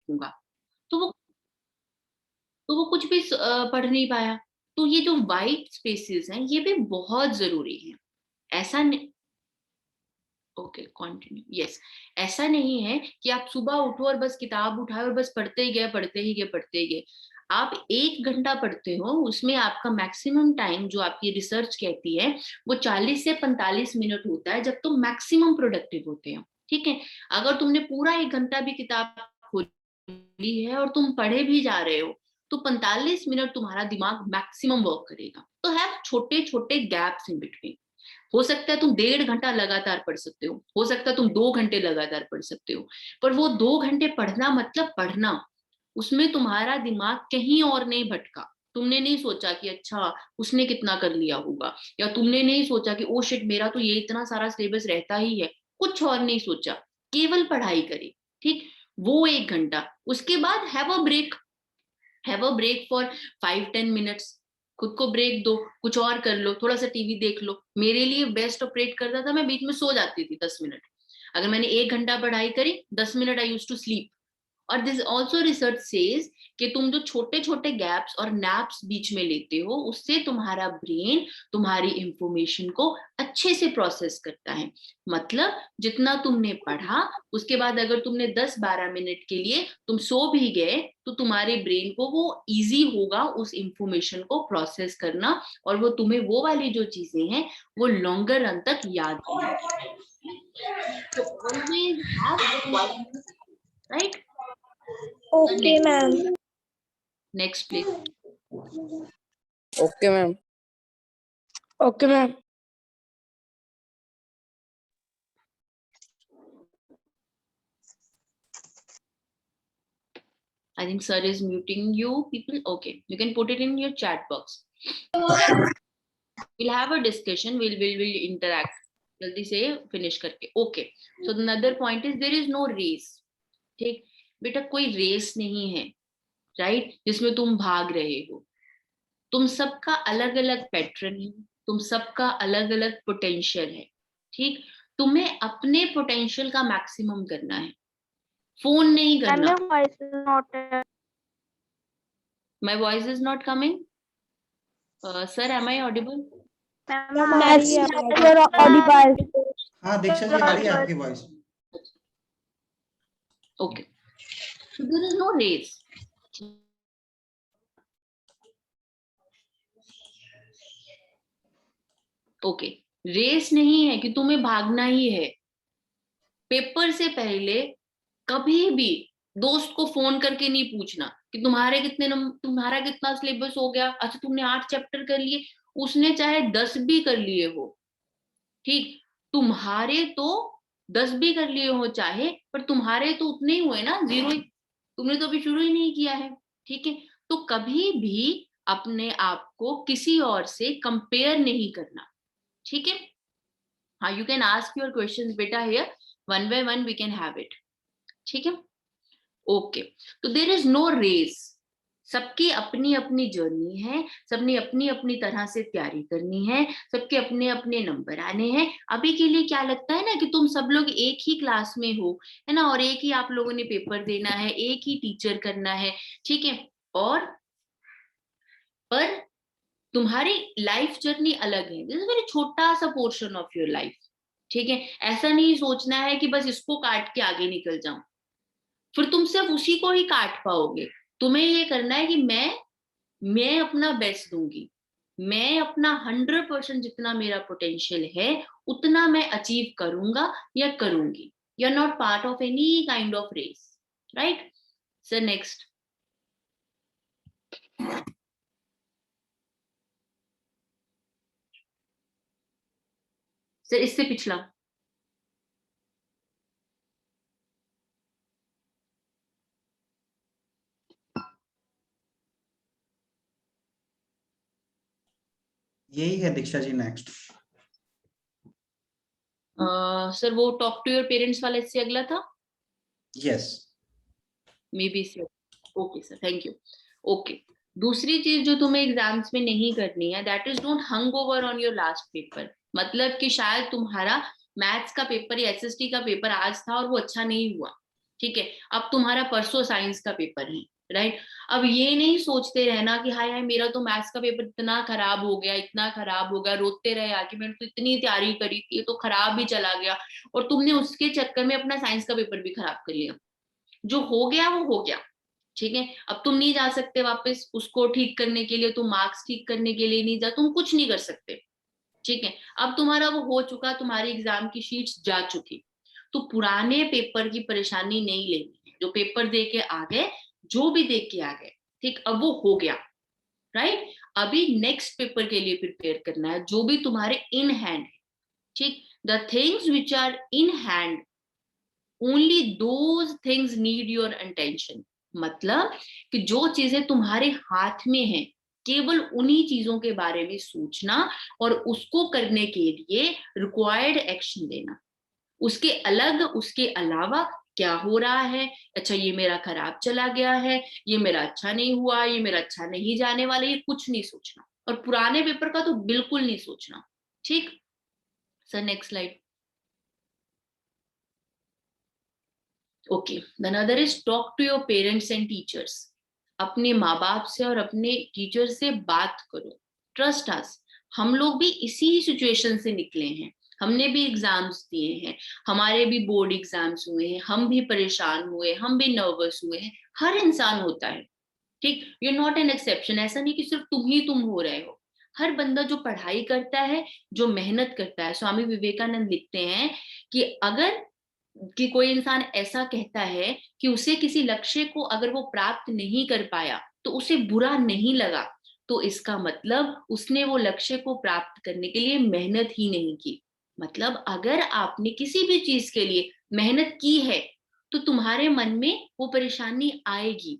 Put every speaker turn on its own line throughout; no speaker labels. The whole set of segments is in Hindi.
लिखूंगा, तो वो कुछ भी पढ़ नहीं पाया। तो ये जो वाइट स्पेसेस हैं ये भी बहुत जरूरी है। ऐसा नहीं, ओके कंटिन्यू, यस, ऐसा नहीं है कि आप सुबह उठो और बस किताब उठाए और बस पढ़ते ही गए पढ़ते ही गए पढ़ते ही गए। आप 1 घंटा पढ़ते हो, उसमें आपका मैक्सिमम टाइम जो आपकी रिसर्च कहती है वो 40 से 45 मिनट होता है, जब तुम मैक्सिमम प्रोडक्टिव होते हो। ठीक है, अगर तुमने पूरा 1 घंटा भी किताब खोली है और तुम पढ़े भी जा रहे हो, तो 45 मिनट तुम्हारा दिमाग मैक्सिमम वर्क करेगा। तो है छोटे छोटे गैप्स इन बिटवीन। हो सकता है तुम 1.5 घंटा लगातार पढ़ सकते हो सकता है तुम 2 घंटे लगातार पढ़ सकते हो, पर वो 2 घंटे पढ़ना मतलब पढ़ना, उसमें तुम्हारा दिमाग कहीं और नहीं भटका। तुमने नहीं सोचा कि अच्छा उसने कितना कर लिया होगा, या तुमने नहीं सोचा कि ओ शिट मेरा तो ये इतना सारा सिलेबस रहता ही है, कुछ और नहीं सोचा, केवल पढ़ाई करी। ठीक, वो 1 घंटा, उसके बाद have a break for 5-10 minutes, खुद को ब्रेक दो, कुछ और कर लो, थोड़ा सा टीवी देख लो। मेरे लिए बेस्ट ऑपरेट करता था, मैं बीच में सो जाती थी 10 मिनट। अगर मैंने 1 घंटा पढ़ाई करी, 10 मिनट आई यूज टू स्लीप। और दिस ऑल्सो रिसर्च सेज कि तुम जो छोटे छोटे गैप्स और नैप्स बीच में लेते हो, उससे तुम्हारा ब्रेन तुम्हारी इंफॉर्मेशन को अच्छे से प्रोसेस करता है। मतलब जितना तुमने पढ़ा, उसके बाद अगर तुमने 10-12 मिनट के लिए तुम सो भी गए, तो तुम्हारे ब्रेन को वो इजी होगा उस इंफॉर्मेशन को प्रोसेस करना, और वो तुम्हें वो वाली जो चीजें हैं वो लॉन्गर रन तक याद रहेंगी। तो always have, right?
Okay, ma'am.
Next please.
Okay ma'am.
Okay, ma'am.
I think sir is muting you people. Okay, you can put it in your chat box. We'll have a discussion. We'll interact. जल्दी से फिनिश करके। Okay, so another point is there is no race. ठीक, बेटा कोई रेस नहीं है, राइट, जिसमें तुम भाग रहे हो। तुम सबका अलग अलग पैटर्न है, तुम सबका अलग अलग पोटेंशियल है। ठीक, तुम्हें अपने पोटेंशियल का मैक्सिमम करना है, फोन नहीं करना।
Ma'am, your voice is not.
My voice is not coming. Sir, am I audible?
Ma'am, you're audible.
हाँ दीक्षा जी आ रही है आपकी voice.
Okay, so there is no race. Okay, race नहीं है कि तुम्हें भागना ही है। पेपर से पहले कभी भी दोस्त को फोन करके नहीं पूछना कि तुम्हारा कितना सिलेबस हो गया। अच्छा तुमने 8 चैप्टर कर लिए, उसने चाहे 10 भी कर लिए हो, ठीक, तुम्हारे तो 10 भी कर लिए हो चाहे, पर तुम्हारे तो उतने ही हुए ना, 0 ही। तुमने तो अभी शुरू ही नहीं किया है। ठीक है, तो कभी भी अपने आप को किसी और से कंपेयर नहीं करना। ठीक है, हाँ, you can ask your questions बेटा here, one by one we can have it. ठीक है, ओके, तो देयर इज नो रेस। सबकी अपनी अपनी जर्नी है, सबने अपनी अपनी तरह से तैयारी करनी है, सबके अपने अपने नंबर आने हैं। अभी के लिए क्या लगता है ना कि तुम सब लोग एक ही क्लास में हो, है ना, और एक ही आप लोगों ने पेपर देना है, एक ही टीचर करना है। ठीक है, और पर तुम्हारी लाइफ जर्नी अलग है, दिस इज वेरी छोटा सा पोर्शन ऑफ योर लाइफ। ठीक है, ऐसा नहीं सोचना है कि बस इसको काट के आगे निकल जाऊं, फिर तुम सिर्फ उसी को ही काट पाओगे। तुम्हें ये करना है कि मैं अपना बेस्ट दूंगी, मैं अपना 100% जितना मेरा पोटेंशियल है उतना मैं अचीव करूंगा या करूंगी। You are not part of any kind of race, right? Sir next. Sir इससे पिछला।
यही है दीक्षा जी नेक्स्ट।
सर वो टॉक टू योर पेरेंट्स वाला इससे अगला था।
Yes,
maybe sir. Okay sir, thank you. Okay, दूसरी चीज जो तुम्हें एग्जाम्स में नहीं करनी है, that is don't hang over on your last paper. मतलब कि शायद तुम्हारा मैथ्स का पेपर या एसएसटी का पेपर आज था और वो अच्छा नहीं हुआ, ठीक है, अब तुम्हारा परसों साइंस का पेपर है, राइट। अब ये नहीं सोचते रहना कि हाय हाय मेरा तो मैथ्स का पेपर इतना खराब हो गया, इतना खराब हो गया, रोते रहे आके मैंने तो इतनी तैयारी करी थी, ये तो खराब भी चला गया, और तुमने उसके चक्कर में अपना साइंस का पेपर भी खराब कर लिया। जो हो गया वो हो गया, ठीक है। अब तुम नहीं जा सकते वापस उसको ठीक करने के लिए, तुम मार्क्स ठीक करने के लिए नहीं जा, तुम कुछ नहीं कर सकते, ठीक है। अब तुम्हारा वो हो चुका, तुम्हारी एग्जाम की शीट्स जा चुकी, तो पुराने पेपर की परेशानी नहीं लेनी है। जो पेपर दे के आ गए, जो भी दे के आ गए, ठीक, अब वो हो गया, राइट। अभी नेक्स्ट पेपर के लिए प्रिपेयर करना है, जो भी तुम्हारे इन हैंड है, ठीक। The things which are in hand, only those things need your attention. मतलब कि जो चीजें तुम्हारे हाथ में है, केवल उन्हीं चीजों के बारे में सोचना और उसको करने के लिए रिक्वायर्ड एक्शन देना। उसके अलग, उसके अलावा क्या हो रहा है, अच्छा ये मेरा खराब चला गया है, ये मेरा अच्छा नहीं हुआ, ये मेरा अच्छा नहीं जाने वाला, ये कुछ नहीं सोचना। और पुराने पेपर का तो बिल्कुल नहीं सोचना, ठीक। Sir next slide. Okay, the other is talk to your parents and teachers. अपने माँ बाप से और अपने टीचर से बात करो, ट्रस्ट अस। हम लोग भी इसी सिचुएशन से निकले हैं, हमने भी एग्जाम्स दिए हैं, हमारे भी बोर्ड एग्जाम्स हुए हैं, हम भी परेशान हुए, हम भी नर्वस हुए हैं, हर इंसान होता है, ठीक। You are not an exception. ऐसा नहीं कि सिर्फ तुम हो रहे हो। हर बंदा जो पढ़ाई करता है, जो मेहनत करता है, स्वामी विवेकानंद लिखते हैं कि अगर कि कोई इंसान ऐसा कहता है कि उसे किसी लक्ष्य को अगर वो प्राप्त नहीं कर पाया तो उसे बुरा नहीं लगा, तो इसका मतलब उसने वो लक्ष्य को प्राप्त करने के लिए मेहनत ही नहीं की। मतलब अगर आपने किसी भी चीज के लिए मेहनत की है तो तुम्हारे मन में वो परेशानी आएगी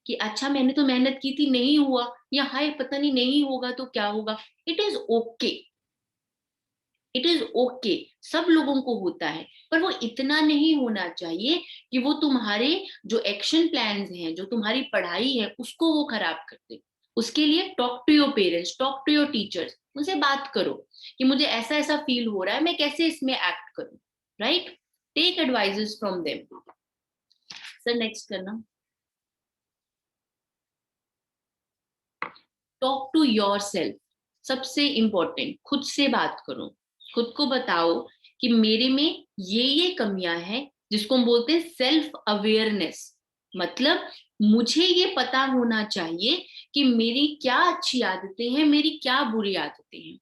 कि अच्छा मैंने तो मेहनत की थी, नहीं हुआ, या हाय पता नहीं नहीं होगा तो क्या होगा। It is okay, it is okay, सब लोगों को होता है, पर वो इतना नहीं होना चाहिए कि वो तुम्हारे जो एक्शन प्लान्स हैं, जो तुम्हारी पढ़ाई है, उसको वो खराब कर दे। उसके लिए talk to your parents, talk to your teachers, उनसे बात करो कि मुझे ऐसा ऐसा फील हो रहा है, मैं कैसे इसमें एक्ट करूं, right. Take advices from them. Sir next करना। Talk to yourself. सबसे इंपॉर्टेंट, खुद से बात करो, खुद को बताओ कि मेरे में ये कमियां हैं, जिसको हम बोलते हैं सेल्फ अवेयरनेस। मतलब मुझे ये पता होना चाहिए कि मेरी क्या अच्छी आदतें हैं, मेरी क्या बुरी आदतें हैं,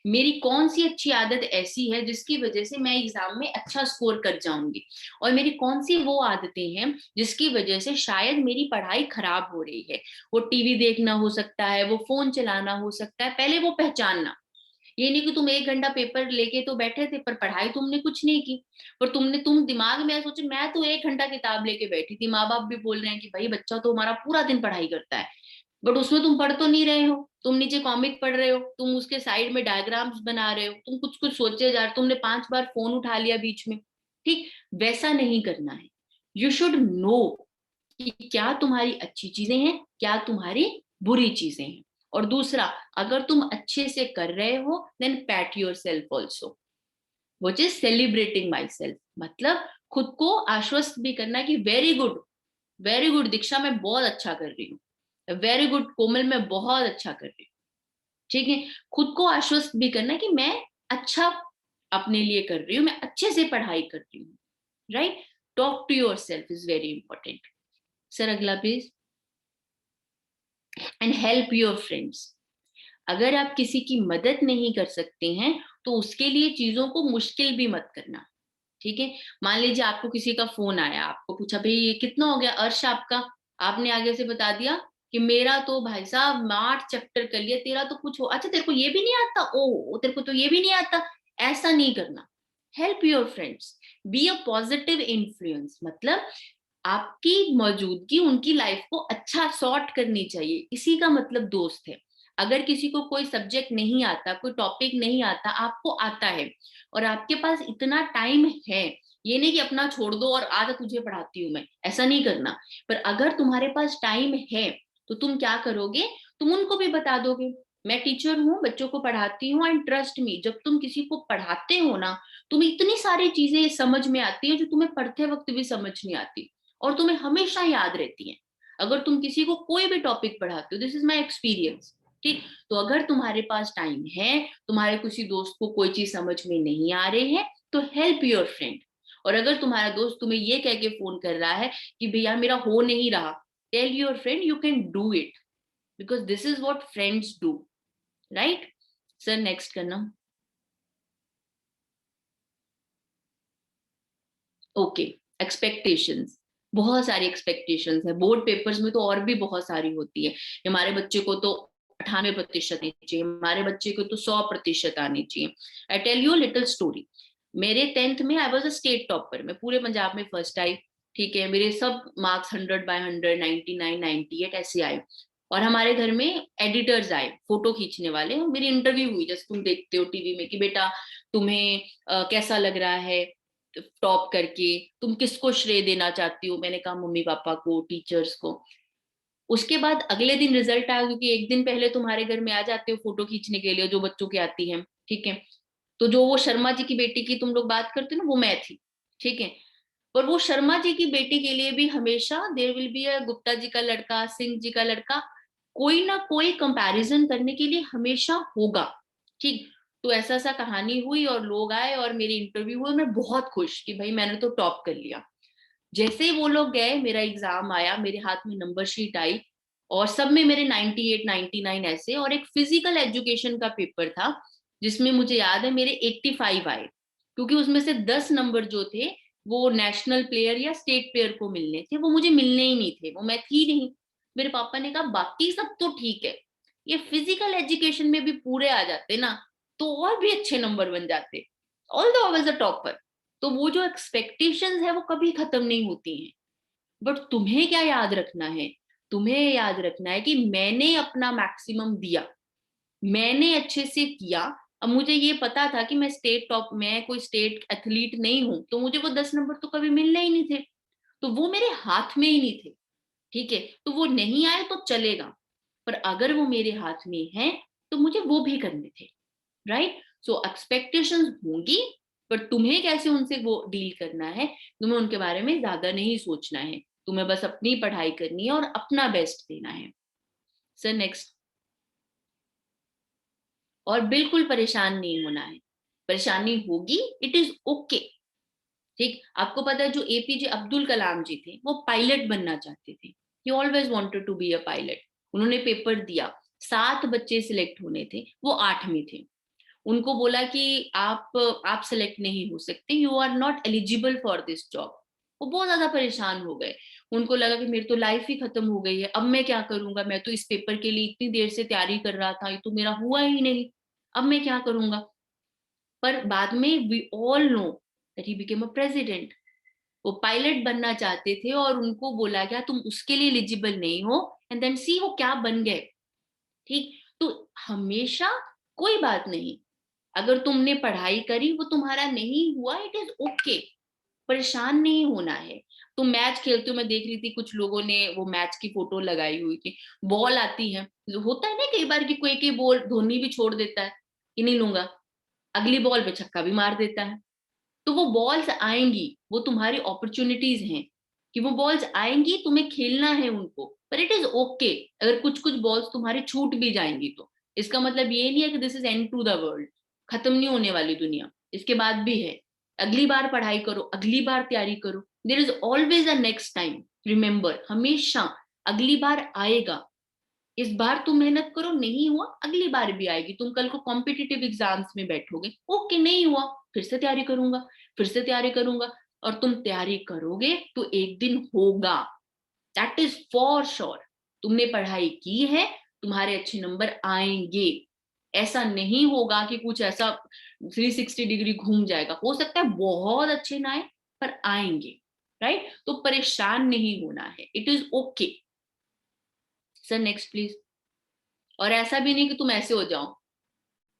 मेरी कौन सी अच्छी आदत ऐसी है जिसकी वजह से मैं एग्जाम में अच्छा स्कोर कर जाऊंगी, और मेरी कौन सी वो आदतें हैं जिसकी वजह से शायद मेरी पढ़ाई खराब हो रही है। वो टीवी देखना हो सकता है, वो फोन चलाना हो सकता है, पहले वो पहचानना। ये नहीं कि तुम 1 घंटा पेपर लेके तो बैठे थे पर पढ़ाई तुमने कुछ नहीं की, पर तुम दिमाग में सोचे मैं तो 1 घंटा किताब लेके बैठी थी, माँ बाप भी बोल रहे हैं कि भाई बच्चा तो हमारा पूरा दिन पढ़ाई करता है, बट उसमें तुम पढ़ तो नहीं रहे हो, तुम नीचे कॉमिक पढ़ रहे हो, तुम उसके साइड में डायग्राम्स बना रहे हो, तुम कुछ कुछ सोचे जा रहे हो, तुमने 5 बार फोन उठा लिया बीच में, ठीक। वैसा नहीं करना है। यू शुड नो कि क्या तुम्हारी अच्छी चीजें हैं, क्या तुम्हारी बुरी चीजें हैं। और दूसरा, अगर तुम अच्छे से कर रहे हो then pat yourself also, which is celebrating myself. मतलब खुद को आश्वस्त भी करना कि very good, very good Diksha, मैं बहुत अच्छा कर रही हूँ, वेरी गुड कोमल, मैं बहुत अच्छा कर रही हूँ, ठीक है। खुद को आश्वस्त भी करना कि मैं अच्छा अपने लिए कर रही हूँ, मैं अच्छे से पढ़ाई कर रही हूँ, right. Talk to yourself is very important. Sir अगला please. And help your friends. अगर आप किसी की मदद नहीं कर सकते हैं तो उसके लिए चीजों को मुश्किल भी मत करना, ठीक है। मान लीजिए आपको किसी का फोन आया, आपको पूछा भाई ये कितना हो गया अर्श आपका, आपने आगे से बता दिया कि मेरा तो भाई साहब 8 चैप्टर कर लिया, तेरा तो कुछ हो, अच्छा तेरे को ये भी नहीं आता, ओ तेरे को तो ये भी नहीं आता। ऐसा नहीं करना। Help your friends, be a positive influence. मतलब आपकी मौजूदगी उनकी लाइफ को अच्छा सॉर्ट करनी चाहिए, इसी का मतलब दोस्त है। अगर किसी को कोई सब्जेक्ट नहीं आता, कोई टॉपिक नहीं आता, आपको आता है और आपके पास इतना टाइम है, ये नहीं कि अपना छोड़ दो और आज तुझे पढ़ाती हूं मैं, ऐसा नहीं करना। पर अगर तुम्हारे पास टाइम है तो तुम क्या करोगे, तुम उनको भी बता दोगे मैं टीचर हूँ, बच्चों को पढ़ाती हूँ, एंड ट्रस्ट मी, जब तुम किसी को पढ़ाते हो ना, तुम्हें इतनी सारी चीजें समझ में आती है जो तुम्हें पढ़ते वक्त भी समझ नहीं आती। और तुम्हें हमेशा याद रहती हैं। अगर तुम किसी को कोई भी टॉपिक पढ़ाते हो, दिस इज माई एक्सपीरियंस, ठीक, तो अगर तुम्हारे पास टाइम है, तुम्हारे किसी दोस्त को कोई चीज समझ में नहीं आ रही है, तो हेल्प योर फ्रेंड। और अगर तुम्हारा दोस्त तुम्हें ये कह के फोन कर रहा है कि भैया मेरा हो नहीं रहा, tell your friend you can do it, because this is what friends do, right. Sir next करना। ओके, एक्सपेक्टेशंस, बहुत सारी एक्सपेक्टेशंस है। बोर्ड पेपर्स में तो और भी बहुत सारी होती है। हमारे बच्चे को तो 98% आनी चाहिए, हमारे बच्चे को तो 100% आनी चाहिए। I tell you little story. मेरे 10th में I was a state topper, मैं पूरे पंजाब में फर्स्ट आई, ठीक है। मेरे सब मार्क्स 100/100, 99, 98 ऐसे आए। और हमारे घर में एडिटर्स आए, फोटो खींचने वाले। मेरी इंटरव्यू हुई, जैसे तुम देखते हो टीवी में कि बेटा तुम्हें कैसा लग रहा है टॉप करके, तुम किसको श्रेय देना चाहती हो। मैंने कहा मम्मी पापा को, टीचर्स को। उसके बाद अगले दिन रिजल्ट आया, क्योंकि एक दिन पहले तुम्हारे घर में आ जाते हो फोटो खींचने के लिए, जो बच्चों की आती है, ठीक है। तो जो वो शर्मा जी की बेटी की तुम लोग बात करते हो ना, वो मैं थी, ठीक है। पर वो शर्मा जी की बेटी के लिए भी हमेशा there will be a Gupta ji का लड़का, सिंह जी का लड़का, कोई ना कोई कंपैरिजन करने के लिए हमेशा होगा, ठीक। तो ऐसा ऐसा कहानी हुई और लोग आए और मेरी इंटरव्यू हुई, मैं बहुत खुश कि भाई मैंने तो टॉप कर लिया। जैसे ही वो लोग गए, मेरा एग्जाम आया, मेरे हाथ में नंबर शीट आई और सब में मेरे 98, 99 ऐसे। और एक फिजिकल एजुकेशन का पेपर था जिसमें मुझे याद है मेरे 85 आए, क्योंकि उसमें से 10 नंबर जो थे वो नेशनल प्लेयर या स्टेट प्लेयर को मिलने थे, वो मुझे मिलने ही नहीं थे, वो मैं थी नहीं। मेरे पापा ने कहा बाकी सब तो ठीक है, ये फिजिकल एजुकेशन में भी पूरे आ जाते ना तो और भी अच्छे नंबर बन जाते, all the was a topper. तो वो जो एक्सपेक्टेशंस है वो कभी खत्म नहीं होती हैं। बट तुम्हें क्या याद रखना है, तुम्हें याद रखना है कि मैंने अपना मैक्सिमम दिया, मैंने अच्छे से किया। अब मुझे ये पता था कि मैं कोई स्टेट एथलीट नहीं हूं, तो मुझे वो 10 नंबर तो कभी मिलने ही नहीं थे, तो वो मेरे हाथ में ही नहीं थे, ठीक है। तो वो नहीं आए तो चलेगा, पर अगर वो मेरे हाथ में है तो मुझे वो भी करने थे, राइट। सो एक्सपेक्टेशंस होंगी, पर तुम्हें कैसे उनसे वो डील करना है, तुम्हें उनके बारे में ज्यादा नहीं सोचना है, तुम्हें बस अपनी पढ़ाई करनी है और अपना बेस्ट देना है। Sir next. और बिल्कुल परेशान नहीं होना है, परेशानी होगी, इट इज ओके, ठीक। आपको पता है जो एपीजे अब्दुल कलाम जी थे वो पायलट बनना चाहते थे, he always wanted to be a pilot. उन्होंने पेपर दिया, 7 बच्चे सिलेक्ट होने थे, वो 8 में थे। उनको बोला कि आप सेलेक्ट नहीं हो सकते, you are not eligible for this job. वो बहुत ज्यादा परेशान हो गए, उनको लगा कि मेरी तो लाइफ ही खत्म हो गई है, अब मैं क्या करूंगा, मैं तो इस पेपर के लिए इतनी देर से तैयारी कर रहा था, ये तो मेरा हुआ ही नहीं, अब मैं क्या करूंगा। पर बाद में we all know that he became a president. वो पायलट बनना चाहते थे और उनको बोला गया तुम उसके लिए एलिजिबल नहीं हो, एंड देन सी वो क्या बन गए, ठीक। तो हमेशा कोई बात नहीं, अगर तुमने पढ़ाई करी वो तुम्हारा नहीं हुआ, इट इज ओके, परेशान नहीं होना है। तुम मैच खेलते हो, मैं देख रही थी कुछ लोगों ने वो मैच की फोटो लगाई हुई थी, बॉल आती है, होता है ना कई बार कि कोई बॉल धोनी भी छोड़ देता है कि नहीं लूंगा, अगली बॉल पे छक्का भी मार देता है। तो वो बॉल्स आएंगी, वो तुम्हारी अपॉर्चुनिटीज हैं कि वो बॉल्स आएंगी, तुम्हें खेलना है उनको, पर इट इज ओके अगर कुछ कुछ बॉल्स तुम्हारी छूट भी जाएंगी तो। इसका मतलब ये नहीं है कि this is end to the world, खत्म नहीं होने वाली दुनिया, इसके बाद भी है। अगली बार पढ़ाई करो, अगली बार तैयारी करो, there is always a next time, remember, हमेशा अगली बार आएगा। इस बार तुम मेहनत करो, नहीं हुआ अगली बार भी आएगी। तुम कल को कॉम्पिटिटिव एग्जाम्स में बैठोगे, ओके नहीं हुआ, फिर से तैयारी करूंगा, फिर से तैयारी करूंगा, और तुम तैयारी करोगे तो एक दिन होगा, दैट इज फॉर श्योर। तुमने पढ़ाई की है, तुम्हारे अच्छे नंबर आएंगे। ऐसा नहीं होगा कि कुछ ऐसा 360 डिग्री घूम जाएगा, हो सकता है बहुत अच्छे ना आए, पर आएंगे, राइट। तो परेशान नहीं होना है, it is okay. Sir next please. और ऐसा भी नहीं कि तुम ऐसे हो जाओ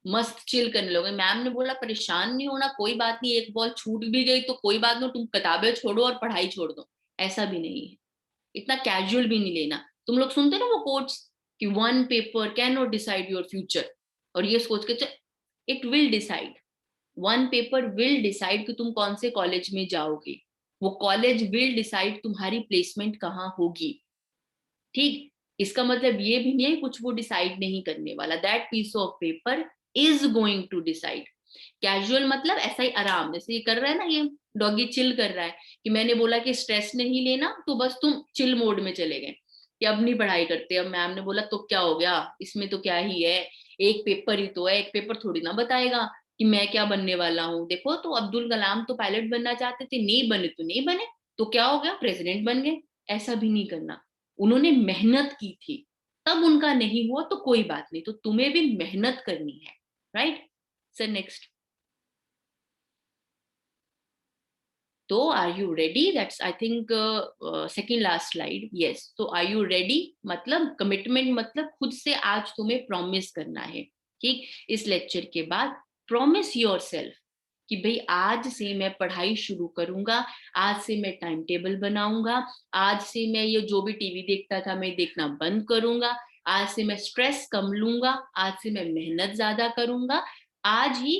मस्त चिल करने लोगे, मैम ने बोला परेशान नहीं होना, कोई बात नहीं, एक बॉल छूट भी गई तो कोई बात नहीं, तुम किताबें छोड़ो और पढ़ाई छोड़ दो, ऐसा भी नहीं है। इतना कैजुअल भी नहीं लेना। तुम लोग सुनते ना वो कोट्स कि one paper can not decide your future, और ये सोच के it will decide, one paper will decide कि तुम कौन से कॉलेज में जाओगे, वो कॉलेज विल डिसाइड तुम्हारी प्लेसमेंट कहाँ होगी, ठीक। इसका मतलब ये भी नहीं है कुछ वो डिसाइड नहीं करने वाला, that piece of paper is going to decide. Casual मतलब ऐसा ही आराम, जैसे ये कर रहा है ना, ये डॉगी चिल कर रहा है, कि मैंने बोला कि स्ट्रेस नहीं लेना तो बस तुम चिल मोड में चले गए कि अब नहीं पढ़ाई करते। अब मैम ने बोला तो क्या हो गया, इसमें तो क्या ही है, एक पेपर ही तो है, एक पेपर थोड़ी ना बताएगा कि मैं क्या बनने वाला हूँ। देखो तो अब्दुल कलाम तो पायलट बनना चाहते थे, नहीं बने तो नहीं बने, तो क्या हो गया, प्रेसिडेंट बन गए। ऐसा भी नहीं करना, उन्होंने मेहनत की थी, तब उनका नहीं हुआ तो कोई बात नहीं, तो तुम्हें भी मेहनत करनी है, राइट। Sir next. तो are you ready, that's I think second last slide, yes. तो आर यू रेडी मतलब कमिटमेंट, मतलब खुद से आज तुम्हें प्रॉमिस करना है, ठीक। इस लेक्चर के बाद प्रॉमिस योरसेल्फ कि भाई आज से मैं पढ़ाई शुरू करूंगा, आज से मैं टाइम टेबल बनाऊंगा, आज से मैं ये जो भी टीवी देखता था मैं देखना बंद करूंगा, आज से मैं स्ट्रेस कम लूंगा, आज से मैं मेहनत ज्यादा करूंगा। आज ही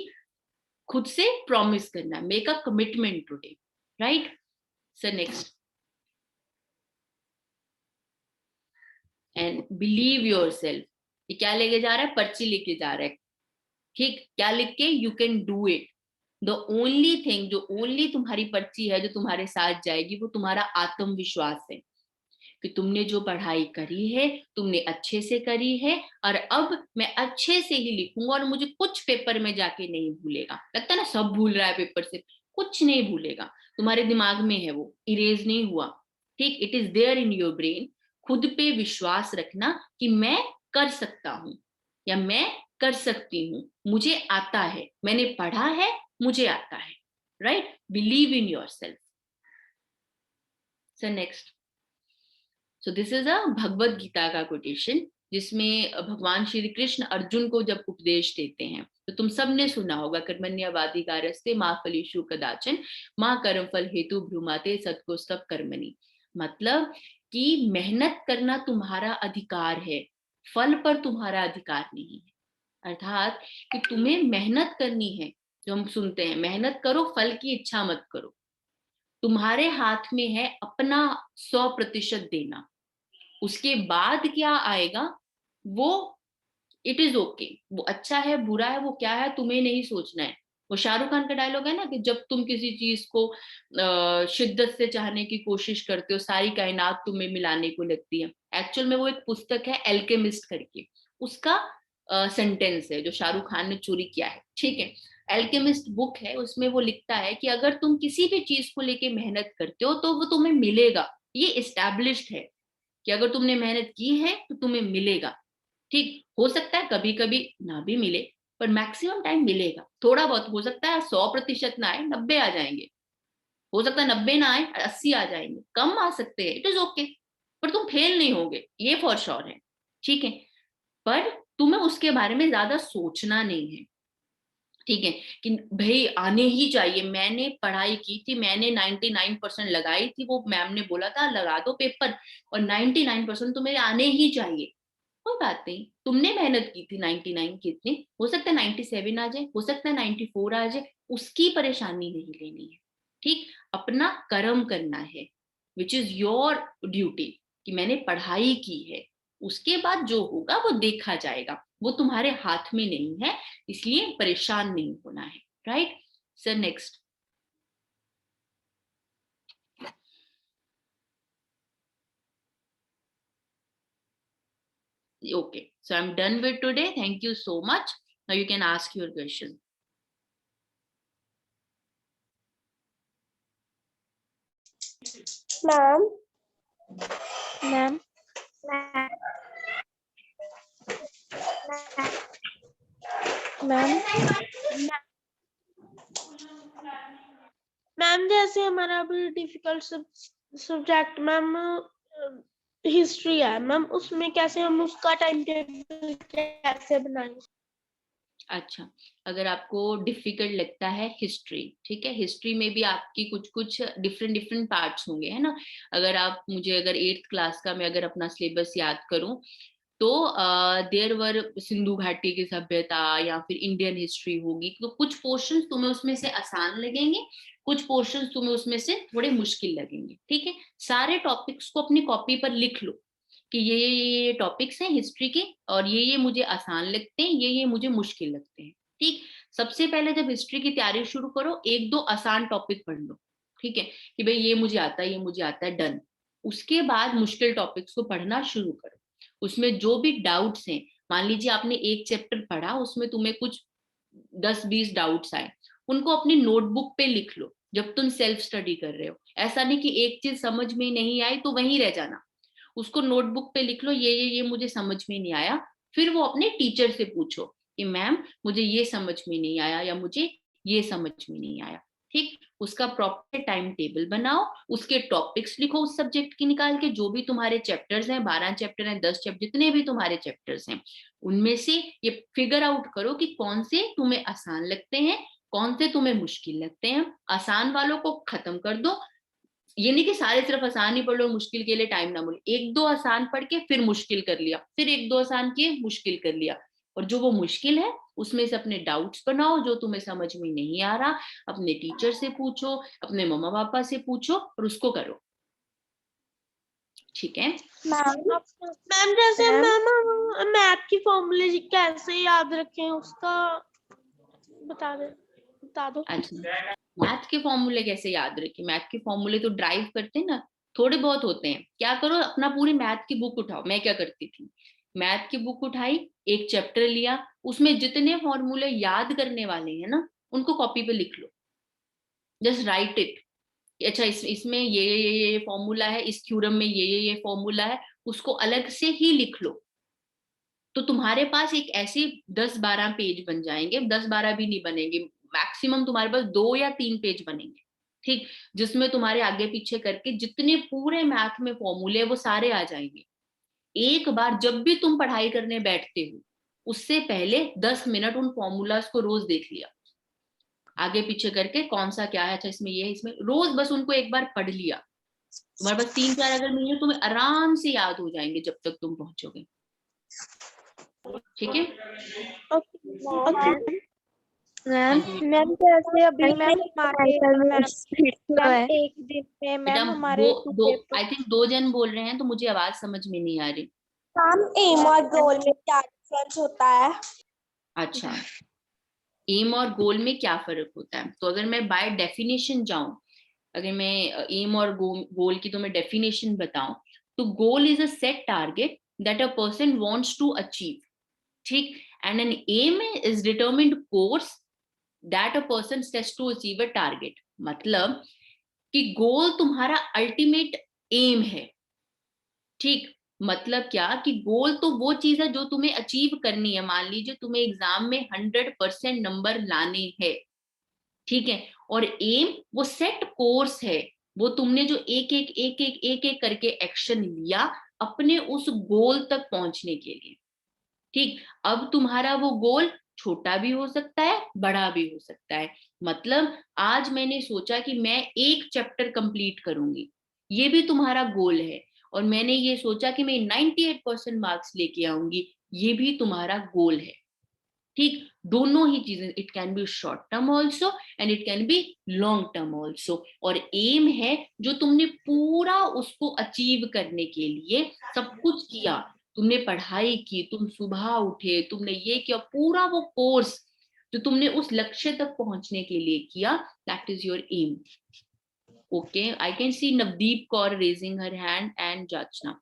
खुद से प्रॉमिस करना, make a commitment today, right. Sir next. And believe yourself, ये क्या लेके जा रहा है, पर्ची लेके जा रहा है, ठीक। क्या लिख के, you can do it. The only thing, जो ओनली तुम्हारी पर्ची है जो तुम्हारे साथ जाएगी, वो तुम्हारा आत्मविश्वास है कि तुमने जो पढ़ाई करी है तुमने अच्छे से करी है, और अब मैं अच्छे से ही लिखूंगा और मुझे कुछ पेपर में जाके नहीं भूलेगा। लगता है ना सब भूल रहा है पेपर से, कुछ नहीं भूलेगा, तुम्हारे दिमाग में है, वो इरेज नहीं हुआ, ठीक। It is there in your brain. खुद पे विश्वास रखना कि मैं कर सकता हूं या मैं कर सकती हूँ, मुझे आता है, मैंने पढ़ा है, मुझे आता है, right. Believe in yourself. So next. So this is a Bhagavad Gita का कोटेशन, जिसमें भगवान श्री कृष्ण अर्जुन को जब उपदेश देते हैं, तो तुम सबने सुना होगा, कर्मण्यवाधिकारस्ते मां फलेषु कदाचन मां कर्म फल हेतु भ्रूमाते सत्कोस्तव कर्मणि। मतलब कि मेहनत करना तुम्हारा अधिकार है, फल पर तुम्हारा अधिकार नहीं है। अर्थात कि तुम्हें मेहनत करनी है, जो हम सुनते हैं मेहनत करो फल की इच्छा मत करो, तुम्हारे हाथ में है अपना 100% देना, उसके बाद क्या आएगा वो इट इज ओके, वो अच्छा है बुरा है वो क्या है तुम्हें नहीं सोचना है। वो शाहरुख खान का डायलॉग है ना कि जब तुम किसी चीज को शिद्दत से चाहने की कोशिश करते हो सारी कायनात तुम्हें मिलाने को लगती है। एक्चुअल में वो एक पुस्तक है एल्केमिस्ट करके, उसका सेंटेंस है जो शाहरुख खान ने चोरी किया है, ठीक है। एल्केमिस्ट बुक है, उसमें वो लिखता है कि अगर तुम किसी भी चीज को लेके मेहनत करते हो तो वो तुम्हें मिलेगा, ये इस्टेब्लिश्ड है कि अगर तुमने मेहनत की है तो तुम्हें मिलेगा, ठीक। हो सकता है कभी कभी ना भी मिले, पर मैक्सिमम टाइम मिलेगा। थोड़ा बहुत हो सकता है 100% ना आए, 90 आ जाएंगे, हो सकता है 90 ना आए 80 आ जाएंगे, कम आ सकते हैं, इट इज ओके, पर तुम फेल नहीं होगे ये फॉर श्योर है, ठीक है। पर तुम्हें उसके बारे में ज्यादा सोचना नहीं है, ठीक है, कि भाई आने ही चाहिए, मैंने पढ़ाई की थी, मैंने 99% लगाई थी, वो मैम ने बोला था लगा दो पेपर, और 99% तो मेरे आने ही चाहिए। कोई बात नहीं, तुमने मेहनत की थी 99 कितनी, हो सकता है 97 आ जाए, हो सकता है 94 आ जाए, उसकी परेशानी नहीं लेनी है, ठीक। अपना कर्म करना है, विच इज योर ड्यूटी, कि मैंने पढ़ाई की है, उसके बाद जो होगा वो देखा जाएगा, वो तुम्हारे हाथ में नहीं है, इसलिए परेशान नहीं होना है, right. Sir next. Okay, so I'm done with today. Thank you so much. Now you can ask your question.
Ma'am
ma'am ma'am
ma'am जैसे हमारा अभी डिफिकल्ट सब्जेक्ट मैम हिस्ट्री है मैम, उसमें कैसे हम उसका टाइम टेबल कैसे बनाएंगे?
अच्छा, अगर आपको डिफिकल्ट लगता है हिस्ट्री, ठीक है, हिस्ट्री में भी आपकी कुछ कुछ डिफरेंट डिफरेंट पार्ट्स होंगे, है ना। अगर आप मुझे अगर 8th क्लास का मैं अगर अपना सिलेबस याद करूं, तो देयर वर सिंधु घाटी की सभ्यता या फिर इंडियन हिस्ट्री होगी, तो कुछ पोर्शंस तुम्हें उसमें से आसान लगेंगे, कुछ पोर्शंस तुम्हें उसमें से थोड़े मुश्किल लगेंगे। ठीक है, सारे टॉपिक्स को अपनी कॉपी पर लिख लो कि ये टॉपिक्स हैं हिस्ट्री के, और ये मुझे आसान लगते हैं, ये मुझे मुश्किल लगते हैं। ठीक, सबसे पहले जब हिस्ट्री की तैयारी शुरू करो, एक दो आसान टॉपिक पढ़ लो। ठीक है, कि भाई ये मुझे आता है, ये मुझे आता है, डन। उसके बाद मुश्किल टॉपिक्स को पढ़ना शुरू करो। उसमें जो भी डाउट्स हैं, मान लीजिए आपने एक चैप्टर पढ़ा, उसमें तुम्हें कुछ 10-20 डाउट्स आए, उनको अपनी नोटबुक पे लिख लो जब तुम सेल्फ स्टडी कर रहे हो। ऐसा नहीं कि एक चीज समझ में नहीं आई तो वहीं रह जाना, उसको नोटबुक पे लिख लो, ये मुझे समझ में नहीं आया। फिर वो अपने टीचर से पूछो कि मैम मुझे ये समझ में नहीं आया, या मुझे ये समझ में नहीं आया। ठीक, उसका प्रॉपर टाइम टेबल बनाओ, उसके टॉपिक्स लिखो उस सब्जेक्ट की निकाल के, जो भी तुम्हारे चैप्टर्स हैं, 12 चैप्टर हैं, 10 चैप्टर, जितने भी तुम्हारे चैप्टर्स हैं, उनमें से ये फिगर आउट करो कि कौन से तुम्हें आसान लगते हैं, कौन से तुम्हें मुश्किल लगते हैं। आसान वालों को खत्म कर दो, ये नहीं कि सारे सिर्फ आसान ही पढ़ लो, मुश्किल के लिए टाइम ना बोले। एक दो आसान पढ़ के फिर मुश्किल कर लिया, फिर एक दो आसान किए, मुश्किल कर लिया। और जो वो मुश्किल है उसमें से अपने डाउट्स बनाओ, जो तुम्हें समझ में नहीं आ रहा अपने टीचर से पूछो, अपने मम्मा पापा से पूछो, और उसको करो। ठीक है
मैम
मैम जैसे
मैम
मैम मैथ की फॉर्मूले कैसे याद रखें उसका बता दो।
अच्छा, मैथ के फॉर्मूले कैसे याद रखें? मैथ के फॉर्मूले तो ड्राइव करते हैं ना, थोड़े बहुत होते हैं। क्या करो, अपना पूरी मैथ की बुक उठाओ। मैं क्या करती थी, मैथ की बुक उठाई, एक चैप्टर लिया, उसमें जितने फॉर्मूले याद करने वाले हैं ना, उनको कॉपी पे लिख लो, जस्ट राइट इट। अच्छा, इसमें ये फॉर्मूला है, इस थ्योरम में ये फॉर्मूला है, उसको अलग से ही लिख लो। तो तुम्हारे पास एक ऐसे 10-12 पेज बन जाएंगे, 10-12 भी नहीं बनेंगे, मैक्सिमम तुम्हारे पास 2 या 3 पेज बनेंगे। ठीक, जिसमें तुम्हारे आगे पीछे करके जितने पूरे मैथ में फॉर्मूले वो सारे आ जाएंगे। एक बार जब भी तुम पढ़ाई करने बैठते हो, उससे पहले 10 मिनट उन फॉर्मूलाज को रोज देख लिया, आगे पीछे करके कौन सा क्या है, अच्छा इसमें ये है, इसमें रोज बस उनको एक बार पढ़ लिया। तुम्हारे पास 3-4 अगर महीने तुम्हें आराम से याद हो जाएंगे जब तक तुम पहुंचोगे। ठीक है,
ओके
मैम
मैम जैसे अभी मैम हमारे मैम
है।
एक दिन में
बेटा
मैम
दो
हमारे
दो
पेपर।
आई थिंक 2 जन बोल रहे हैं, तो मुझे आवाज समझ में नहीं आ रही।
मैम एम और गोल में क्या डिफरेंस होता है?
अच्छा, एम और गोल में क्या फर्क होता है? तो अगर मैं बाय डेफिनेशन जाऊं, अगर मैं एम और गोल की तुम्हें डेफिनेशन बताऊं, तो goal is a set target that a person wants to achieve. ठीक, and an aim is determined course that a person sets to achieve a target. मतलब कि गोल तुम्हारा अल्टीमेट एम है। ठीक, मतलब क्या कि गोल तो वो चीज है जो तुम्हें अचीव करनी है। मान लीजिए तुम्हें एग्जाम में 100% नंबर लाने हैं, ठीक है, और एम वो सेट कोर्स है, वो तुमने जो एक एक करके एक्शन लिया अपने उस गोल तक पहुंचने के लिए। ठीक, अब तुम्हारा वो गोल छोटा भी हो सकता है, बड़ा भी हो सकता है। मतलब आज मैंने सोचा कि मैं एक चैप्टर कंप्लीट करूंगी, ये भी तुम्हारा गोल है। और मैंने ये सोचा कि मैं 98% मार्क्स लेके आऊंगी, ये भी तुम्हारा गोल है। ठीक, दोनों ही चीजें, it can be short term also and it can be long term also. और एम है जो तुमने पूरा उसको अचीव करने के लिए सब कुछ किया, तुमने पढ़ाई की, तुम सुबह उठे, तुमने ये किया, पूरा वो कोर्स जो तुमने उस लक्ष्य तक पहुंचने के लिए किया, that is your aim. Okay, I can see Navdeep Kaur raising her hand and Jachna.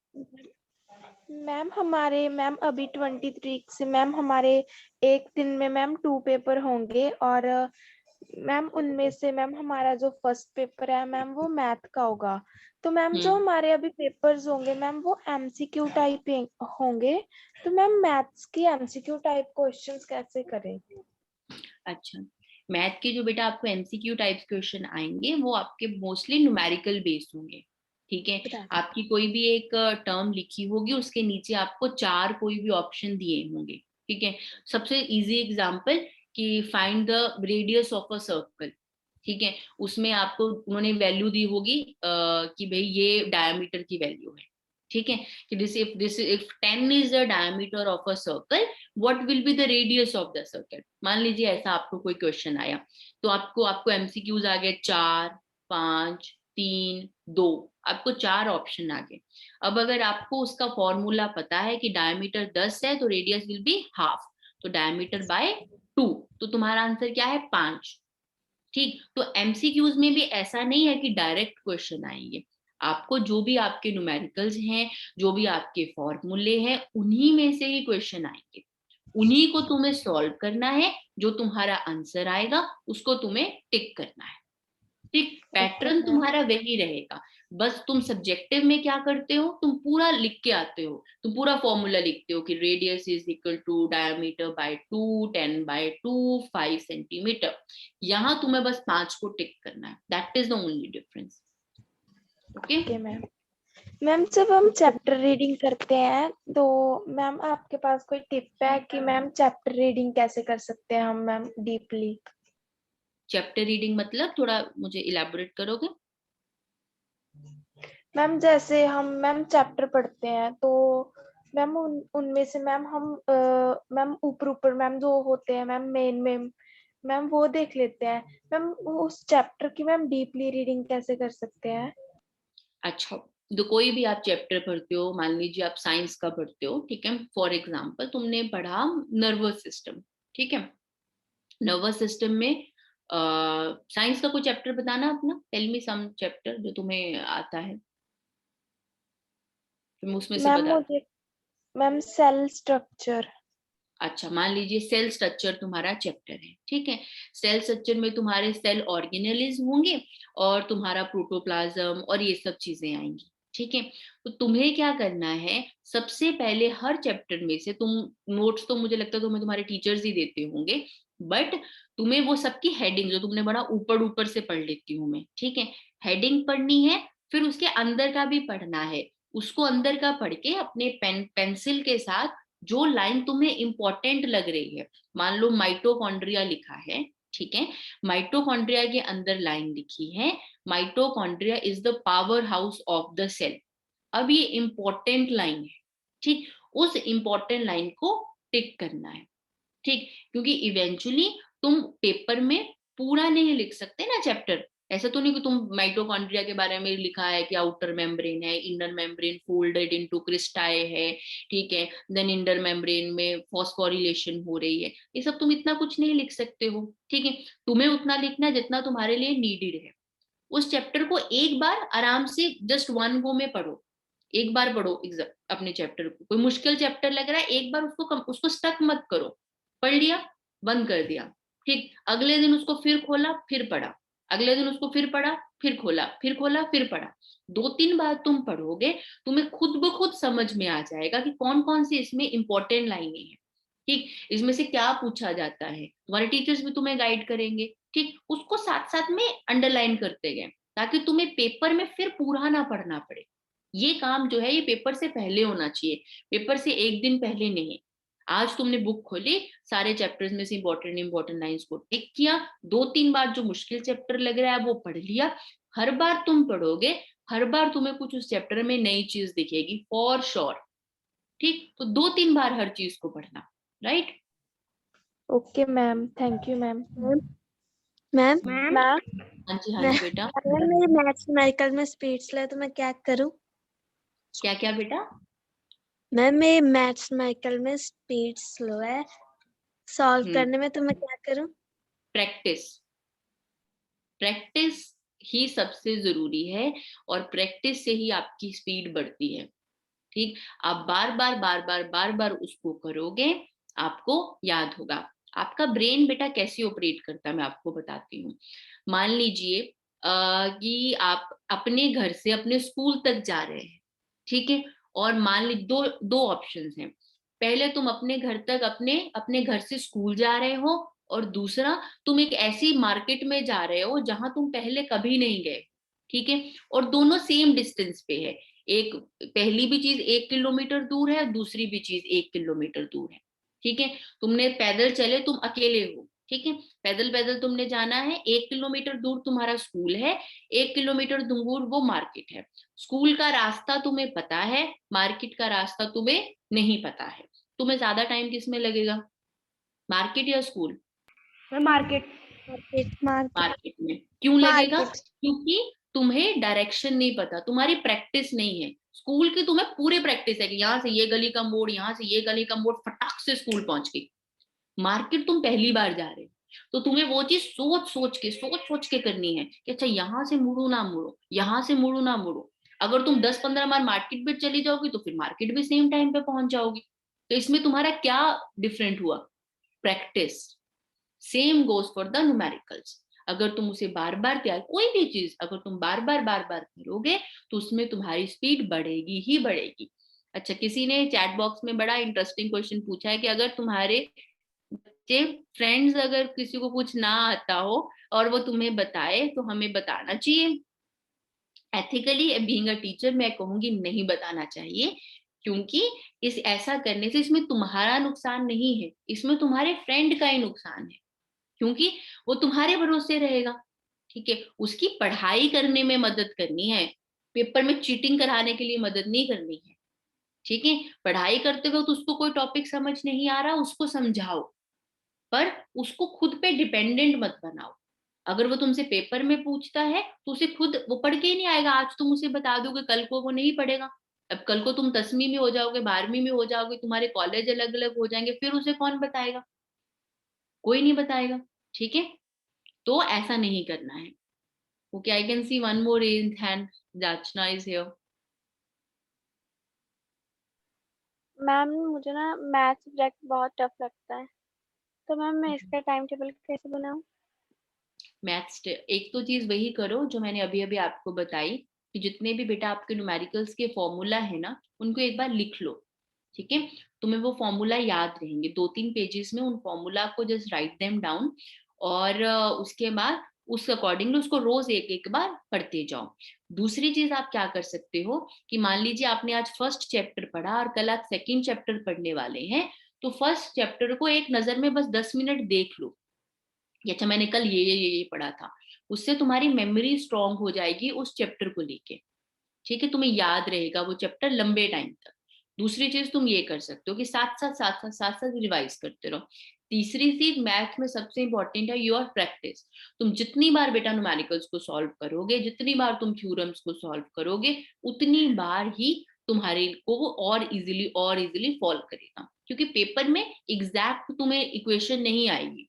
Ma'am हमारे मैम अभी 23 से मैम हमारे एक दिन में मैम 2 पेपर होंगे, और मैम उनमें से मैम हमारा जो फर्स्ट पेपर है मैम वो मैथ का होगा। तो मैम जो हमारे अभी पेपर्स होंगे मैम वो एमसीक्यू टाइप होंगे। तो मैम मैथ्स की एमसीक्यू टाइप क्वेश्चंस कैसे करें?
अच्छा, मैथ के जो बेटा आपको एमसीक्यू टाइप क्वेश्चन आएंगे वो आपके मोस्टली न्यूमेरिकल बेस्ड होंगे। ठीक है, आपकी कोई भी एक टर्म लिखी होगी, उसके नीचे आपको 4 कोई भी ऑप्शन दिए होंगे। ठीक है, सबसे इजी एग्जांपल कि find the radius of a circle. ठीक है, उसमें आपको उन्होंने वैल्यू दी होगी कि भाई ये डायमीटर की वैल्यू है। ठीक है, कि this if 10 is the diameter of a circle, what will be the radius of the circle. मान लीजिए ऐसा आपको कोई क्वेश्चन आया, तो आपको एमसीक्यूज आ गए 4, 5, 3, 2, आपको 4 ऑप्शन आ गए। अब अगर आपको उसका फॉर्मूला पता है कि डायमीटर 10 है तो रेडियस विल बी हाफ, तो डायमीटर बाय 2, तो तुम्हारा आंसर क्या है 5। ठीक, तो एमसीक्यूज में भी ऐसा नहीं है कि डायरेक्ट क्वेश्चन आएंगे, आपको जो भी आपके न्यूमेरिकल्स हैं, जो भी आपके फॉर्मूले हैं, उन्हीं में से ही क्वेश्चन आएंगे, उन्हीं को तुम्हें सॉल्व करना है, जो तुम्हारा आंसर आएगा उसको तुम्हें टिक करना है। ठीक, पैटर्न तुम्हारा वही रहेगा, बस तुम सब्जेक्टिव में क्या करते हो, तुम पूरा लिख के आते हो, तुम पूरा फॉर्मूला लिखते हो कि radius is equal to diameter by 2, 10 by 2, 5 centimetre. यहाँ तुम्हें बस 5 को टिक करना है, that is the only difference. Okay
ma'am. Ma'am जब हम चैप्टर रीडिंग करते हैं तो मैम आपके पास कोई टिप है कि मैम चैप्टर रीडिंग कैसे कर सकते हैं हम मैम डीपली?
चैप्टर रीडिंग मतलब थोड़ा मुझे इलैबोरेट करोगे?
मैम जैसे हम मैम चैप्टर पढ़ते हैं तो मैम उनमें से मैम हम मैम ऊपर मैम जो होते हैं मैम मेन में मैम वो देख लेते हैं, मैम उस चैप्टर की मैम डीपली रीडिंग कैसे कर सकते हैं?
अच्छा, तो कोई भी आप चैप्टर पढ़ते हो, मान लीजिए आप साइंस का पढ़ते हो, ठीक है, फॉर एग्जांपल तुमने पढ़ा नर्वस सिस्टम, ठीक है, नर्वस सिस्टम में साइंस का कोई चैप्टर बताना अपना, टेल मी सम चैप्टर जो तुम्हें आता है, फिर मैं उसमें से
मैम
बता।
मुझे मैम सेल स्ट्रक्चर।
अच्छा, मान लीजिए सेल स्ट्रक्चर तुम्हारा चैप्टर है, ठीक है, सेल स्ट्रक्चर में तुम्हारे सेल ऑर्गेनेलिज होंगे और तुम्हारा प्रोटोप्लाज्म और ये सब चीजें आएंगी, ठीक है। तो तुम्हें क्या करना है, सबसे पहले हर चैप्टर में से तुम नोट्स तो मुझे लगता है तुम्हें तुम्हारे टीचर्स ही देते होंगे, बट तुम्हें वो सबकी हेडिंग जो तुमने बड़ा ऊपर ऊपर से पढ़ लेती हूँ मैं, ठीक है, हेडिंग पढ़नी है, फिर उसके अंदर का भी पढ़ना है, उसको अंदर का पढ़ के अपने पेंसिल के साथ जो लाइन तुम्हें इंपॉर्टेंट लग रही है, मान लो माइटोकॉन्ड्रिया लिखा है, ठीक है, माइटोकॉन्ड्रिया के अंदर लाइन लिखी है, mitochondria is the powerhouse of the cell. अब ये इंपॉर्टेंट लाइन है, ठीक, उस इंपॉर्टेंट लाइन को टिक करना है, ठीक, क्योंकि इवेंचुअली तुम पेपर में पूरा नहीं लिख सकते ना चैप्टर, ऐसा तो नहीं कि तुम माइटोकॉन्ड्रिया के बारे में लिखा है कि आउटर मेम्ब्रेन है, इनर मेम्ब्रेन फोल्डेड इनटू क्रिस्टाई है, ठीक है, देन इंटर मेम्ब्रेन में फॉस्फोरिलेशन हो रही है, ये सब तुम इतना कुछ नहीं लिख सकते हो, ठीक है, तुम्हें उतना लिखना है जितना तुम्हारे लिए नीडेड है। उस चैप्टर को एक बार आराम से जस्ट वन गो में पढ़ो, एक बार पढ़ो अपने चैप्टर को, कोई मुश्किल चैप्टर लग रहा है एक बार उसको स्टक मत करो, पढ़ लिया, बंद कर दिया, ठीक, अगले दिन उसको फिर खोला फिर पढ़ा, अगले दिन उसको फिर पढ़ा फिर खोला फिर खोला फिर पढ़ा, 2-3 बार तुम पढ़ोगे, तुम्हें खुद ब खुद समझ में आ जाएगा कि कौन कौन सी इसमें इंपॉर्टेंट लाइनें हैं, ठीक, इसमें से क्या पूछा जाता है, तुम्हारे टीचर्स भी तुम्हें गाइड करेंगे, ठीक, उसको साथ साथ में अंडरलाइन करते गए, ताकि तुम्हें पेपर में फिर पूरा ना पढ़ना पड़े। ये काम जो है ये पेपर से पहले होना चाहिए, पेपर से एक दिन पहले नहीं। आज तुमने बुक खोली, सारे चैप्टर्स में से इंपॉर्टेंट लाइंस को टिक किया, 2-3 बार जो मुश्किल चैप्टर लग रहा है वो पढ़ लिया, हर बार तुम पढ़ोगे, हर बार तुम्हें कुछ उस चैप्टर में नई चीज दिखेगी फॉर श्योर, ठीक, तो 2-3 बार हर चीज को पढ़ना, right.
Okay ma'am, thank you ma'am.
Ma'am
ma'am
हाँ जी बेटा।
अगर मेरे मैथ्स न्यूमेरिकल में स्पीड स्लो है तो मैं क्या करूं?
क्या क्या बेटा?
मैम मेरे मैथ्स न्यूमेरिकल में स्पीड स्लो है, सॉल्व करने में, तो मैं क्या करूं?
प्रैक्टिस, प्रैक्टिस ही सबसे जरूरी है, और प्रैक्टिस से ही आपकी स्पीड बढ़ती है, ठीक, आप बार बार उसको करोगे, आपको याद होगा। आपका ब्रेन बेटा कैसे ऑपरेट करता है मैं आपको बताती हूँ। मान लीजिए कि आप अपने घर से अपने स्कूल तक जा रहे हैं, ठीक है, और मान लीजिए दो दो ऑप्शंस हैं, पहले तुम अपने घर तक अपने अपने घर से स्कूल जा रहे हो, और दूसरा तुम एक ऐसी मार्केट में जा रहे हो जहां तुम पहले कभी नहीं गए, ठीक है, और दोनों सेम डिस्टेंस पे है, एक पहली भी चीज 1 किलोमीटर दूर है, दूसरी भी चीज 1 किलोमीटर दूर है, ठीक है, तुमने पैदल चले, तुम अकेले हो, ठीक है, पैदल पैदल तुमने जाना है, 1 किलोमीटर दूर तुम्हारा स्कूल है, 1 किलोमीटर दूर वो मार्केट है। स्कूल का रास्ता तुम्हें पता है, मार्केट का रास्ता तुम्हें नहीं पता है, तुम्हें ज्यादा टाइम किस में लगेगा, मार्केट या स्कूल?
मार्केट।
मार्केट में। क्यों लगेगा?
मार्केट।
क्योंकि तुम्हें डायरेक्शन नहीं पता, तुम्हारी प्रैक्टिस नहीं है। स्कूल की तुम्हें पूरी प्रैक्टिस है कि यहाँ से ये गली का मोड़, यहाँ से ये गली का मोड़, फटाक से स्कूल पहुंच गई। मार्केट तुम पहली बार जा रहे हो, तो तुम्हें वो चीज सोच सोच के करनी है कि अच्छा यहाँ से मुड़ू ना मुड़ो, यहाँ से मुड़ू ना मुड़ो। अगर तुम 10-15 बार मार्केट में चली जाओगी तो फिर मार्केट भी सेम टाइम पे पहुंच जाओगी। तो इसमें तुम्हारा क्या डिफरेंट हुआ? Practice. Same goes for the numericals. अगर तुम उसे बार बार तैयार, कोई भी चीज अगर तुम बार बार करोगे तो उसमें तुम्हारी स्पीड बढ़ेगी ही बढ़ेगी। अच्छा, किसी ने चैट बॉक्स में बड़ा इंटरेस्टिंग क्वेश्चन पूछा है कि अगर तुम्हारे बच्चे फ्रेंड्स, अगर किसी को कुछ ना आता हो और वो तुम्हें बताए तो हमें बताना चाहिए? एथिकली बीइंग अ टीचर मैं कहूंगी नहीं बताना चाहिए, क्योंकि इस ऐसा करने से इसमें तुम्हारा नुकसान नहीं है, इसमें तुम्हारे फ्रेंड का ही नुकसान है, क्योंकि वो तुम्हारे भरोसे रहेगा। ठीक है, उसकी पढ़ाई करने में मदद करनी है, पेपर में चीटिंग कराने के लिए मदद नहीं करनी है। ठीक है, पढ़ाई करते वक्त उसको कोई टॉपिक समझ नहीं आ रहा, उसको समझाओ, पर उसको खुद पे डिपेंडेंट मत बनाओ। अगर वो तुमसे पेपर में पूछता है तो उसे खुद वो पढ़ के ही नहीं आएगा। आज तुम उसे बता दोगे, कल को वो नहीं पढ़ेगा। अब कल को तुम 10वीं में हो जाओगे, 12वीं में हो जाओगे, तुम्हारे कॉलेज अलग अलग हो जाएंगे, फिर उसे कौन बताएगा? कोई नहीं बताएगा। ठीक है, तो ऐसा नहीं करना है। Okay, I can see one more in hand, Jachna is here.
Ma'am मुझे ना मैथ सब्जेक्ट बहुत टफ लगता है, तो मैम मैं इसका टाइम टेबल कैसे बनाऊं?
मैथ्स एक तो चीज वही करो जो मैंने अभी अभी आपको बताई, कि जितने भी बेटा आपके न्यूमेरिकल्स के फॉर्मूला है ना, उनको एक बार लिख लो। ठीक है, तुम्हें वो फॉर्मूला याद रहेंगे, 2-3 पेजेस में उन फॉर्मूला को जस्ट राइट देम डाउन, और उसके बाद उस अकॉर्डिंगली उसको रोज एक एक बार पढ़ते जाओ। दूसरी चीज आप क्या कर सकते हो कि मान लीजिए आपने आज फर्स्ट चैप्टर पढ़ा और कल आप सेकेंड चैप्टर पढ़ने वाले हैं, तो फर्स्ट चैप्टर को एक नजर में बस 10 मिनट देख लो कि अच्छा मैंने कल ये पढ़ा था। उससे तुम्हारी मेमोरी स्ट्रांग हो जाएगी उस चैप्टर को लेके। ठीक है, तुम्हें याद रहेगा वो चैप्टर लंबे टाइम तक। दूसरी चीज तुम ये कर सकते हो कि साथ साथ रिवाइज करते रहो। तीसरी चीज मैथ में सबसे इंपॉर्टेंट है योर प्रैक्टिस। तुम जितनी बार बेटा न्यूमेरिकल्स को सॉल्व करोगे, जितनी बार तुम थ्योरम्स को सॉल्व करोगे, उतनी बार ही तुम्हारे को वो और इजिली फॉलो करेगा, क्योंकि पेपर में एग्जैक्ट तुम्हें इक्वेशन नहीं आएगी।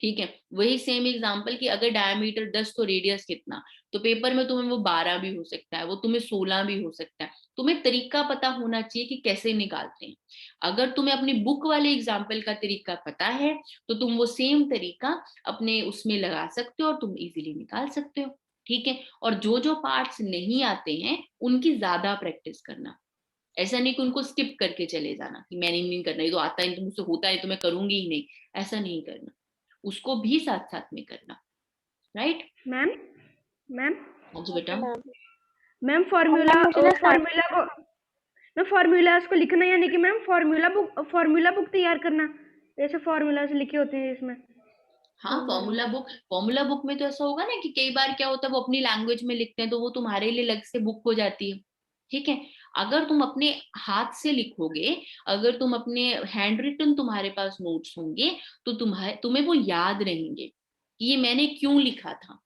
ठीक है, वही सेम एग्जांपल कि अगर डायमीटर 10 तो रेडियस कितना, तो पेपर में तुम्हें वो 12 भी हो सकता है, वो तुम्हें 16 भी हो सकता है। तुम्हें तरीका पता होना चाहिए कि कैसे निकालते हैं। अगर तुम्हें अपनी बुक वाले एग्जाम्पल का तरीका पता है तो तुम वो सेम तरीका अपने उसमें लगा सकते हो और तुम इजीली निकाल सकते हो। ठीक है, और जो जो पार्ट्स नहीं आते हैं उनकी ज्यादा प्रैक्टिस करना। ऐसा नहीं कि उनको स्किप करके चले जाना कि मैंने नहीं करना, ये तो आता है, तो मुझसे होता है तो मैं करूंगी ही नहीं, ऐसा नहीं करना। उसको भी साथ साथ में करना। राइट
मैम मैम
हाँ जी बेटा।
मैम
मैम
मैम मुझे ना
फॉर्मूला को मैं फॉर्मूलाज को लिखना, यानी कि मैम फॉर्मूला बुक तैयार करना, जैसे फॉर्मूलाज लिखे होते हैं इसमें।
हाँ, फॉर्मूला बुक में तो ऐसा होगा ना कि कई बार क्या होता है वो अपनी लैंग्वेज में लिखते हैं तो वो तुम्हारे लिए अलग से बुक हो जाती है। ठीक है, अगर तुम अपने हाथ से लिखोगे, अगर तुम अपने हैंड रिटन तुम्हारे पास नोट्स होंगे, तो तुम्हें वो याद रहेंगे कि ये मैंने क्यों लिखा था।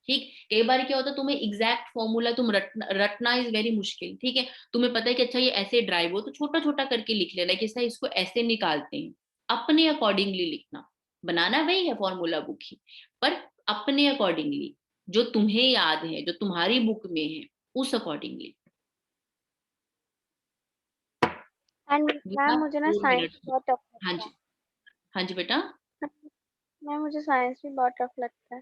ठीक, कई बार क्या होता है तुम्हें एग्जैक्ट फॉर्मूला तुम रटना इज वेरी मुश्किल। ठीक है, तुम्हें पता है कि अच्छा ये ऐसे ड्राइव हो तो छोटा छोटा करके लिख लेना कि सर इसको ऐसे निकालते हैं, अपने अकॉर्डिंगली लिखना। बनाना वही है फॉर्मूला बुक ही, पर अपने अकॉर्डिंगली, जो तुम्हें याद है, जो तुम्हारी बुक में है, उस अकॉर्डिंगली।
एंड मैम मुझे ना
4
साइंस
मिनट।
बहुत टफ
हाँ
लगता
जी, हाँ जी बेटा।
है। मैम मुझे साइंस भी बहुत टफ लगता है।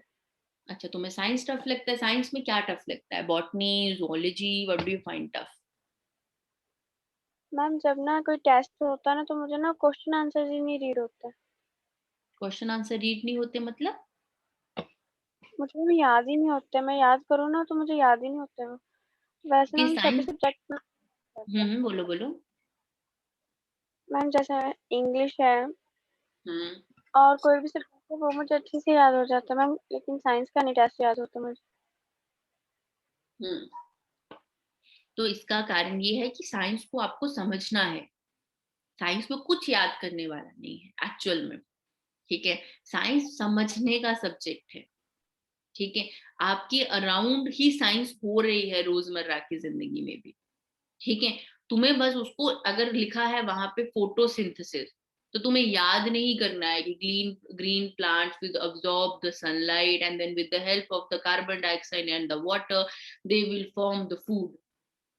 अच्छा, तुम्हें साइंस टफ लगता है? साइंस में क्या टफ लगता है? Botany, zoology, what do you find tough?
Ma'am जब ना कोई टेस्ट होता है ना, तो मुझे ना क्वेश्चन आंसर ही नहीं रीड होता है।
क्वेश्चन आंसर रीड नहीं होते मतलब?
मुझे वो याद ही नहीं होते, मैं याद करूँ ना तो मुझे याद ही नहीं होते वो। वैसे
कि
मैम सभी
साइंस।
सब्जेक्ट में होता है।
बोलो बोलो।
मैम जैसे इंग्लिश है
हम्म
और कोई भी सब्जेक्ट वो मुझे अच्छे से याद हो जाता है मैम, लेकिन साइंस का नहीं टेस्ट याद होता मुझे।
तो इसका कारण ये है कि साइंस को आपको समझना है, साइंस में कुछ याद करने वाला नहीं है एक्चुअल में, ठीक है। साइंस समझने का सब्जेक्ट है, ठीक है। आपके अराउंड ही साइंस हो रही है रोजमर्रा की जिंदगी में भी, ठीक है। तुम्हें बस उसको अगर लिखा है वहां पे फोटोसिंथेसिस, तो तुम्हें याद नहीं करना है कि green plants will absorb the sunlight and then with the help of the carbon dioxide and the water they will form the food,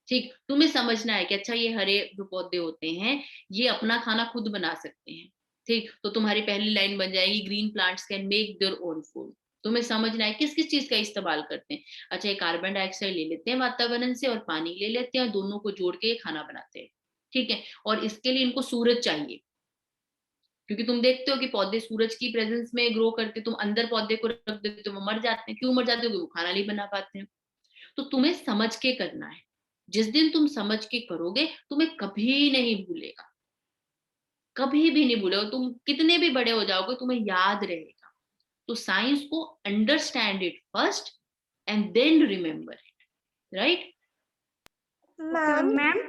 ठीक। तुम्हें समझना है कि अच्छा ये हरे जो पौधे होते हैं ये अपना खाना खुद बना सकते हैं, ठीक। तो तुम्हारी पहली लाइन बन जाएगी green plants can make their own food. तुम्हें समझना है किस किस चीज का इस्तेमाल करते हैं, अच्छा ये कार्बन डाइऑक्साइड ले लेते हैं वातावरण से और पानी ले लेते हैं और दोनों को जोड़ के ये खाना बनाते हैं, ठीक है। और इसके लिए इनको सूरज चाहिए, क्योंकि तुम देखते हो कि पौधे सूरज की प्रेजेंस में ग्रो करते, तुम अंदर पौधे को रख देते हो वो मर जाते हैं, क्यों मर जाते हो, क्योंकि वो खाना नहीं बना पाते हैं। तो तुम्हें समझ के करना है, जिस दिन तुम समझ के करोगे तुम्हें कभी नहीं भूलेगा, कभी भी नहीं भूलेगा, तुम कितने भी बड़े हो जाओगे तुम्हें याद रहेगा। तो साइंस को understand it first and then remember it, right.
Ma'am ma'am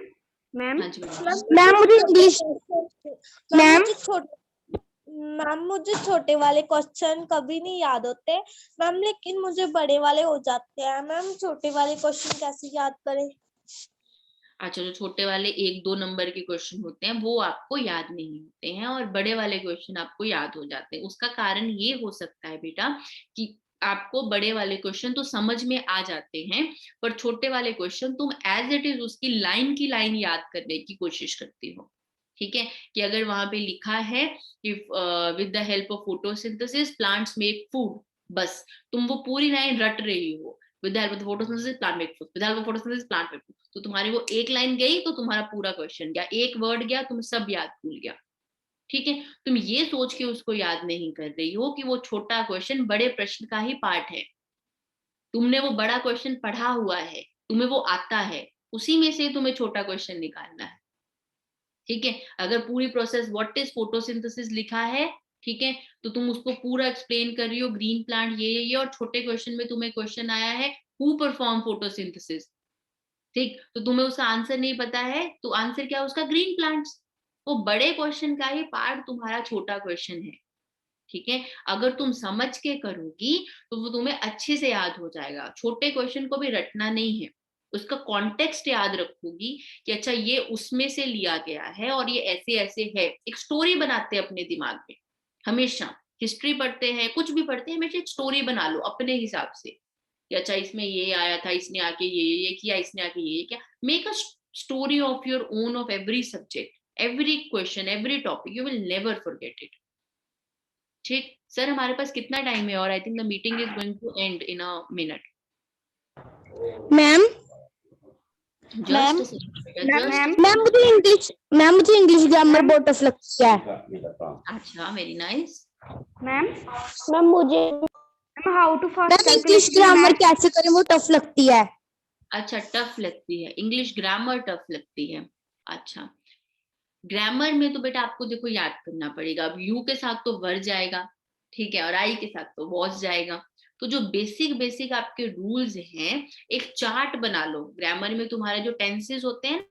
ma'am
हाँ जी
मैम मुझे इंग्लिश मैम
मैम मुझे छोटे वाले क्वेश्चन कभी नहीं याद होते मैम, लेकिन मुझे बड़े वाले हो जाते हैं मैम। छोटे वाले क्वेश्चन कैसे याद करें?
अच्छा, जो छोटे वाले 1-2 नंबर के क्वेश्चन होते हैं वो आपको याद नहीं होते हैं और बड़े वाले क्वेश्चन आपको याद हो जाते हैं। उसका कारण ये हो सकता है बेटा कि आपको बड़े वाले क्वेश्चन तो समझ में आ जाते हैं, पर छोटे वाले क्वेश्चन तुम एज इट इज उसकी लाइन की लाइन याद करने की कोशिश करती हो, ठीक है। कि अगर वहां पे लिखा है कि with the help of photosynthesis plants make food, बस तुम वो पूरी लाइन रट रही हो, with the help of photosynthesis plant make food, with the help of photosynthesis plant make food, तो तुम्हारी वो एक लाइन गई तो तुम्हारा पूरा क्वेश्चन गया, एक वर्ड गया तुम सब याद भूल गया, ठीक है। तुम ये सोच के उसको याद नहीं कर रही हो कि वो छोटा क्वेश्चन बड़े प्रश्न का ही पार्ट है, तुमने वो बड़ा क्वेश्चन पढ़ा हुआ है, तुम्हें वो आता है, उसी में से तुम्हें छोटा क्वेश्चन निकालना है, ठीक है। अगर पूरी प्रोसेस व्हाट इज फोटोसिंथेसिस लिखा है, ठीक है, तो तुम उसको पूरा एक्सप्लेन कर रही हो ग्रीन प्लांट ये और छोटे क्वेश्चन में तुम्हें क्वेश्चन आया है हु परफॉर्म फोटोसिंथेसिस, ठीक, तो तुम्हें उसका आंसर नहीं पता है, तो आंसर क्या है उसका, ग्रीन प्लांट्स। वो बड़े क्वेश्चन का ही पार्ट तुम्हारा छोटा क्वेश्चन है, ठीक है। अगर तुम समझ के करोगी तो वो तुम्हें अच्छे से याद हो जाएगा, छोटे क्वेश्चन को भी रटना नहीं है, उसका कॉन्टेक्स्ट याद रखोगी कि अच्छा ये उसमें से लिया गया है और ये ऐसे ऐसे है, एक स्टोरी बनाते हैं अपने दिमाग में हमेशा, हिस्ट्री पढ़ते हैं कुछ भी पढ़ते हैं हमेशा एक स्टोरी बना लो अपने हिसाब से कि अच्छा इसमें ये आया था, इसने आके ये किया, इसने आके ये किया, make a story of your own of every subject, every question, every topic, you will never forget it, ठीक। सर हमारे पास कितना टाइम है और I think the meeting is going to end in a minute.
Ma'am
just
ma'am मुझे इंग्लिश ग्रामर बहुत टफ लगती है।
अच्छा, वेरी नाइस।
मैम मुझे
how to fast
English grammar कैसे करें वो टफ लगती है।
अच्छा, टफ लगती है इंग्लिश ग्रामर, टफ लगती है। अच्छा, ग्रामर में तो बेटा आपको देखो याद करना पड़ेगा, अब यू के साथ तो वर जाएगा, ठीक है, और आई के साथ तो वॉज जाएगा, तो जो बेसिक बेसिक आपके रूल्स हैं एक चार्ट बना लो। ग्रामर में तुम्हारे जो टेंसेस होते हैं